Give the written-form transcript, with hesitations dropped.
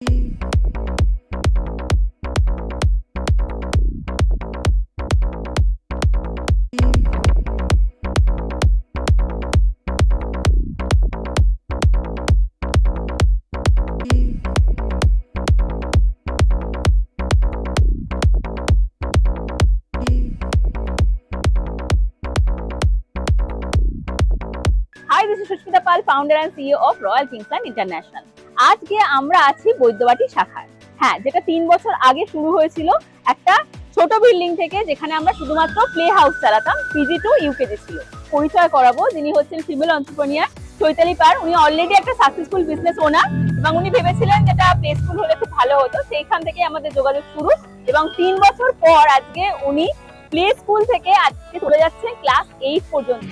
Hi, this is Sushmita Pal, founder and CEO of Royal Kingsland International. আজকে আমরা আছি বৈদ্যবাটী শাখায়। হ্যাঁ, যেটা 3 বছর আগে শুরু হয়েছিল একটা ছোট বিল্ডিং থেকে, যেখানে আমরা শুধুমাত্র প্লে হাউস চালাতাম। পিজি টু ইউকেজি ছিল। পরিচয় করাবো, যিনি হচ্ছেন ফিমেল এন্টারপ্রেনিউর চৈতালি পার। উনি অলরেডি একটা সাকসেসফুল বিজনেস ওনার এবং উনি ভেবেছিলেন যেটা প্লে স্কুল হলে খুব ভালো হতো। সেইখান থেকে আমাদের যোগাযোগ শুরু এবং 3 বছর পর আজকে উনি প্লে স্কুল থেকে আজকে চলে যাচ্ছেন ক্লাস 8 পর্যন্ত।